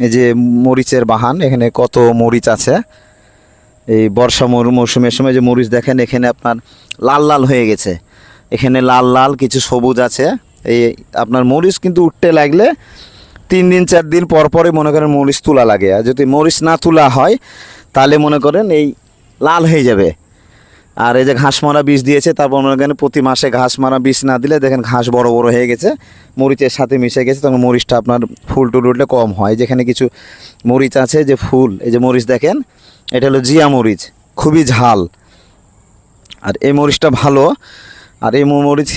এই যে মরিচের বাহান, এখানে কত মরিচ আছে। এই বর্ষা মৌসুমের সময় যে মরিচ দেখেন এখানে আপনার লাল লাল হয়ে গেছে, এখানে লাল লাল কিছু সবুজ আছে। এই আপনার মরিচ কিন্তু উঠতে লাগলে 3 দিন 4 দিন পর পরে মনে করেন মরিচ তোলা লাগে। আর যদি মরিচ না তোলা হয় তাহলে মনে করেন এই লাল হয়ে যাবে। আর এই যে ঘাস মারা বীজ দিয়েছে, তারপর মনে করেন প্রতি মাসে ঘাস মারা বীজ না দিলে দেখেন ঘাস বড় বড় হয়ে গেছে, মরিচের সাথে মিশে গেছে, তখন মরিচটা আপনার ফুল টুল উঠলে কম হয়। যেখানে কিছু মরিচ আছে যে ফুল, এই যে মরিচ দেখেন এটা হলো জিয়া মরিচ, খুবই ঝাল। আর এই মরিচটা ভালো। আর এই মরিচ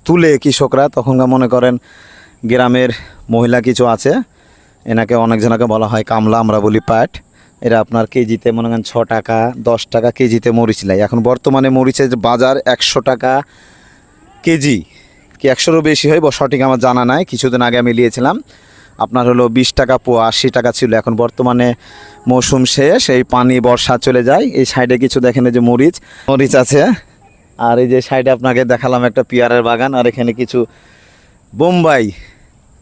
তুলে কৃষকরা তখন মনে করেন গ্রামের মহিলা কিছু আছে, এনাকে অনেকজনকে বলা হয় কামলা, আমরা বলি পাট। এরা আপনার কেজিতে মনে করেন 6 টাকা 10 টাকা কেজিতে মরিচ নেয়। এখন বর্তমানে মরিচের বাজার 100 টাকা কেজি, কি 100রও বেশি হয় সঠিক আমার জানা নাই। কিছুদিন আগে আমি নিয়েছিলাম, আপনার হলো 20 টাকা পোয়া, 80 টাকা ছিল। এখন বর্তমানে মৌসুম শেষ, এই পানি বর্ষা চলে যায়। এই সাইডে কিছু দেখেন এই যে মরিচ আছে। আর এই যে সাইডে আপনাকে দেখালাম একটা পেয়ারার বাগান। আর এখানে কিছু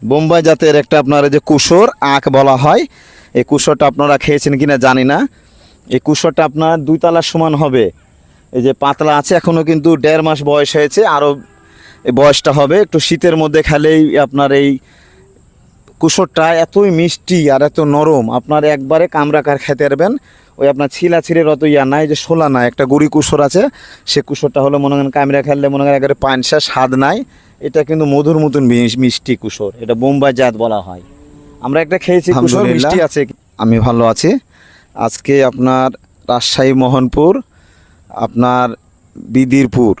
বোম্বাই জাতের একটা আপনার এই যে কুশোর আখ বলা হয়, এই কুশোরটা আপনারা খেয়েছেন কিনা জানি না। এই কুশোরটা আপনার 2 তলার সমান হবে। এই যে পাতলা আছে, এখনও কিন্তু 1.5 মাস বয়স হয়েছে, আরও এই বয়সটা হবে। একটু শীতের মধ্যে খেলেই আপনার এই কুশোরটা এতই মিষ্টি আর এত নরম, আপনার একবারে কামড়াকার খেতে পারবেন। ওই আপনার ছিঁড়ের অত নাই, যে শোলা নাই, একটা গুড়ি কুশোর আছে, সে কুশোরটা হলো মনে করেন কামড়া খেললে মনে করেন একেবারে পানসা স্বাদ নাই। এটা কিন্তু মধুর মতন মিষ্টি কুশোর, এটা বোম্বাই জাত বলা হয়। আমরা একটা খেয়েছি কুশোর, মিষ্টি আছে। আমি ভালো আছি। আজকে আপনার রাজশাহী মোহনপুর, আপনার বিদিরপুর,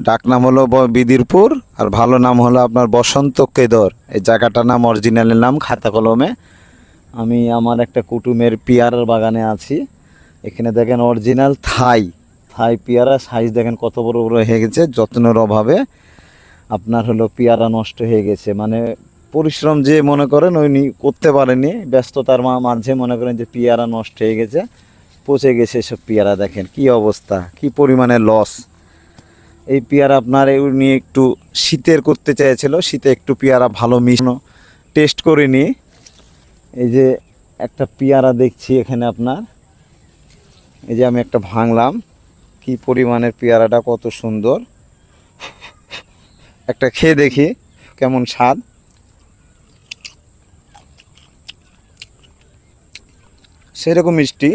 ডাক নাম হলো বিদিরপুর, আর ভালো নাম হলো আপনার বসন্ত কেদর। এই জায়গাটার নাম, অরিজিনালের নাম খাতা কলমে। আমি আমার একটা কুটুমের পেয়ারার বাগানে আছি। এখানে দেখেন অরিজিনাল থাই পেয়ারা, সাইজ দেখেন কত বড় বড় হয়ে গেছে। যত্নের অভাবে আপনার হলো পেয়ারা নষ্ট হয়ে গেছে, মানে পরিশ্রম যে মনে করেন ওই করতে পারেনি, ব্যস্ততার মাঝে মনে করেন যে পেয়ারা নষ্ট হয়ে গেছে, পচে গেছে এসব পেয়ারা। দেখেন কি অবস্থা, কি পরিমাণে লস। এই পেয়ারা আপনার নিয়ে একটু শীতের করতে চেয়েছিল, শীতে একটু পেয়ারা ভালো মিশানো টেস্ট করে নিই। এই যে একটা পেয়ারা দেখছি এখানে আপনার, এই যে আমি একটা ভাঙলাম, কি পরিমাণের পেয়ারাটা কত সুন্দর। একটা খেয়ে দেখি কেমন স্বাদ। সেরকম মিষ্টি।